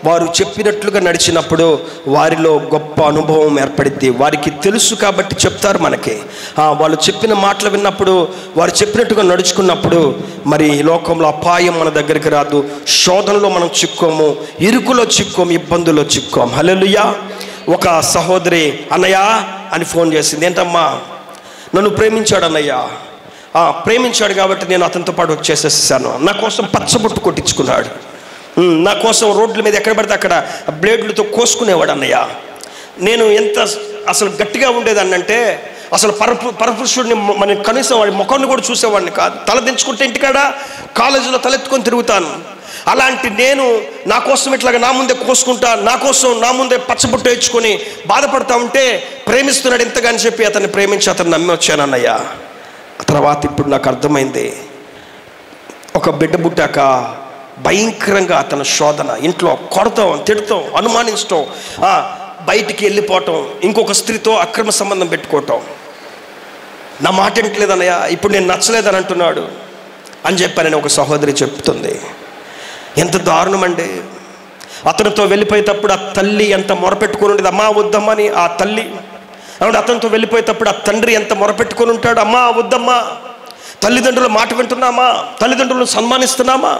వారు చెప్పినట్లుగా నడిచినప్పుడు వారిలో గొప్ప అనుభవం ఏర్పడిద్ది. వారికి తెలుసు కాబట్టి చెప్తారు మనకి. వాళ్ళు చెప్పిన మాటలు విన్నప్పుడు, వారు చెప్పినట్టుగా నడుచుకున్నప్పుడు మరి ఈ లోకంలో అపాయం మన దగ్గరికి రాదు, శోధనలో మనం చిక్కోము, ఇరుకులో చిక్కోము, ఇబ్బందుల్లో చిక్కోము. హల్లెలూయా. ఒక సహోదరి అన్నయ్య అని ఫోన్ చేసింది. ఏంటమ్మా? నన్ను ప్రేమించాడు అన్నయ్య, ప్రేమించాడు కాబట్టి నేను అతనితో పాటు వచ్చేసేసాను. నా కోసం పచ్చబొట్టు కొట్టించుకున్నాడు, నా కోసం రోడ్ల మీద ఎక్కడ పడితే అక్కడ బ్లేడ్లతో కోసుకునేవాడు అన్నయ్య. నేను ఎంత అసలు గట్టిగా ఉండేదాన్ని అంటే అసలు పరపురుషుడిని మన కనీసం వాడి ముఖాన్ని కూడా చూసేవాడిని కాదు. తల దించుకుంటే ఇంటికాడ కాలేజీలో తలెత్తుకొని తిరుగుతాను. అలాంటి నేను నా కోసం ఇట్లాగా నా ముందే కోసుకుంటా, నా కోసం నా ముందే పచ్చబొట్టు వేయించుకొని బాధపడతా ఉంటే ప్రేమిస్తున్నాడు ఇంతగా అని చెప్పి అతన్ని ప్రేమించి అతను నమ్మి వచ్చాను అన్నయ్య. తర్వాత ఇప్పుడు నాకు అర్థమైంది, ఒక బిడ్డ పుట్టాక భయంకరంగా అతని శోధన, ఇంట్లో కొడతాం, తిడతాం, అనుమానించటం, బయటికి వెళ్ళిపోవటం, ఇంకొక స్త్రీతో అక్రమ సంబంధం పెట్టుకోవటం. నా మాట వింటలేదన్నయ్య, ఇప్పుడు నేను నచ్చలేదని అంటున్నాడు అని చెప్పానని ఒక సహోదరి చెప్తుంది. ఎంత దారుణం అండి. అతనితో వెళ్ళిపోయేటప్పుడు ఆ తల్లి ఎంత మొరపెట్టుకుని ఉండేది, అమ్మా వద్దమ్మని. ఆ తల్లి అతనితో వెళ్ళిపోయేటప్పుడు ఆ తండ్రి ఎంత మొరపెట్టుకుని ఉంటాడు, అమ్మా వద్దమ్మా. తల్లిదండ్రుల మాట వింటున్నామా? తల్లిదండ్రులను సన్మానిస్తున్నామా?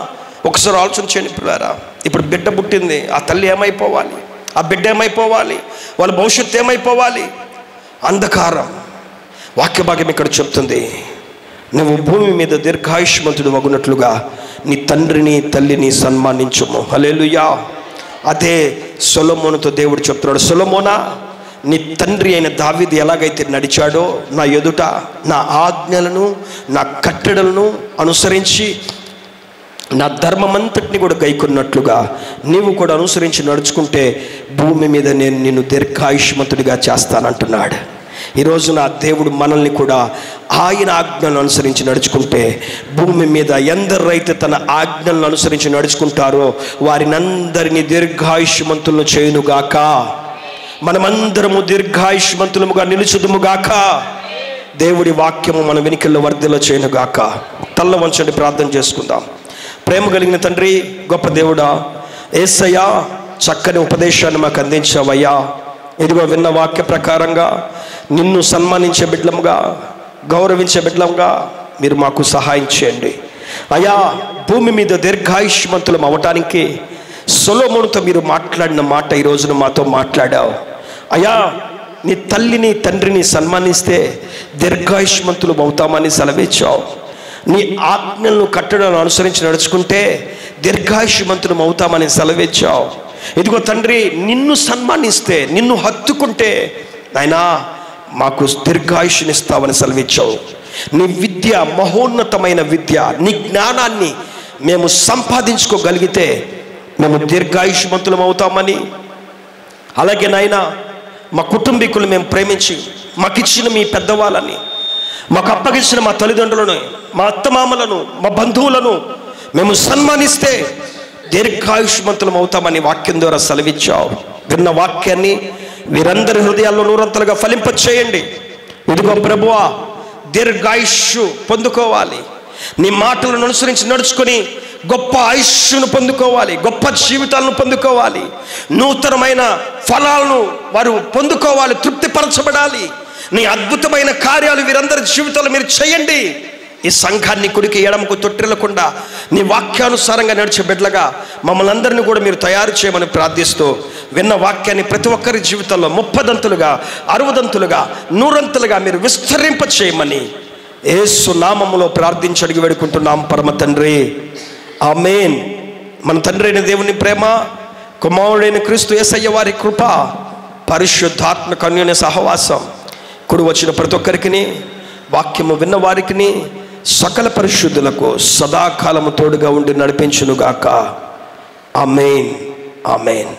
ఒకసారి ఆలోచన చేయండి పిల్లారా. ఇప్పుడు బిడ్డ పుట్టింది, ఆ తల్లి ఏమైపోవాలి, ఆ బిడ్డ ఏమైపోవాలి, వాళ్ళ భవిష్యత్తు ఏమైపోవాలి? అంధకారం. వాక్య భాగ్యం ఇక్కడ చెప్తుంది, నువ్వు భూమి మీద దీర్ఘాయుష్మంతుడు వగునట్లుగా నీ తండ్రిని తల్లిని సన్మానించుము. హల్లెలూయా. అదే సొలొమోనుతో దేవుడు చెప్తున్నాడు, సొలొమోనా నీ తండ్రి అయిన దావీదు ఎలాగైతే నడిచాడో నా ఎదుట నా ఆజ్ఞలను నా కట్టడలను అనుసరించి నా ధర్మమంతటిని కూడా గైకొన్నట్లుగా నీవు కూడా అనుసరించి నడుచుకుంటే భూమి మీద నేను నిన్ను దీర్ఘాయుష్మంతుడిగా చేస్తానంటున్నాడు. ఈరోజు నా దేవుడు మనల్ని కూడా ఆయన ఆజ్ఞలను అనుసరించి నడుచుకుంటే, భూమి మీద ఎందరైతే తన ఆజ్ఞలను అనుసరించి నడుచుకుంటారో వారినందరినీ దీర్ఘాయుష్మంతులను చేయునుగాక. మనమందరము దీర్ఘాయుష్మంతులముగా నిలుచుదుముగాక. దేవుడి వాక్యము మన వెనుకల్లో వర్ధిల్ల చేయునుగాక. తల్ల వంచండి, ప్రార్థన చేసుకుందాం. ప్రేమ కలిగిన తండ్రి, గొప్ప దేవుడా, యేసయ్యా, చక్కని ఉపదేశాన్ని మాకు అందించావయ్యా. ఇదిగో విన్న వాక్య ప్రకారంగా నిన్ను సన్మానించే బిడ్డలుగా, గౌరవించే బిడ్డలుగా మీరు మాకు సహాయం చేయండి అయ్యా. భూమి మీద దీర్ఘాయుష్మంతులం అవటానికి సొలొమోనుతో మీరు మాట్లాడిన మాట ఈ రోజున మాతో మాట్లాడావు అయ్యా. నీ తల్లిని తండ్రిని సన్మానిస్తే దీర్ఘాయుష్మంతులు అవుతామని సెలవిచ్చావు. నీ ఆజ్ఞలను కట్టడలను అనుసరించి నడుచుకుంటే దీర్ఘాయుష్మంతులం అవుతామని సెలవిచ్చావు. ఇదిగో తండ్రి, నిన్ను సన్మానిస్తే, నిన్ను హత్తుకుంటే నాయనా మాకు దీర్ఘాయుష్నిస్తావని సెలవిచ్చావు. నీ విద్య మహోన్నతమైన విద్య, నీ జ్ఞానాన్ని మేము సంపాదించుకోగలిగితే మేము దీర్ఘాయుష్మంతులం అవుతామని, అలాగే నాయనా మా కుటుంబీకులు మేము ప్రేమించి మాకిచ్చిన మీ పెద్దవాళ్ళని, మాకు అప్పగించిన మా తల్లిదండ్రులను, మా అత్తమామలను, మా బంధువులను మేము సన్మానిస్తే దీర్ఘాయుష్మంతులం అవుతామని వాక్యం ద్వారా సెలవిచ్చావు. విన్న వాక్యాన్ని వీరందరి హృదయాల్లో నూరంతలుగా ఫలింపచేయండి. ఇదిగో ప్రభువా, దీర్ఘాయుష్షు పొందుకోవాలి, నీ మాటలను అనుసరించి నడుచుకొని గొప్ప ఆయుష్ను పొందుకోవాలి, గొప్ప జీవితాలను పొందుకోవాలి, నూతనమైన ఫలాలను వారు పొందుకోవాలి, తృప్తిపరచబడాలి. నీ అద్భుతమైన కార్యాలు వీరందరి జీవితాలు మీరు చేయండి. ఈ సంఘాన్ని కుడికి ఎడమకు తొట్టిల్లకుండా నీ వాక్యానుసారంగా నడిచే బిడ్డలుగా మమ్మల్ని అందరినీ కూడా మీరు తయారు చేయమని ప్రార్థిస్తూ, విన్న వాక్యాన్ని ప్రతి ఒక్కరి జీవితంలో 30దంతులుగా 60దంతులుగా 100ంతులుగా మీరు విస్తరింప చేయమని యేసు నామములో ప్రార్థించి అడిగి వేడుకుంటున్నాం పరమ తండ్రి, ఆమేన్. మన తండ్రి అయిన దేవుని ప్రేమ, కుమారుడైన క్రీస్తు యేసయ్య వారి కృప, పరిశుద్ధాత్మ అన్యోన్య సహవాసం కుడి వచ్చిన ప్రతి ఒక్కరికి, వాక్యము విన్న వారికి, సకల పరిశుద్ధులకు సదాకాలము తోడుగా ఉండి నడిపించునుగాక. ఆమేన్, ఆమేన్.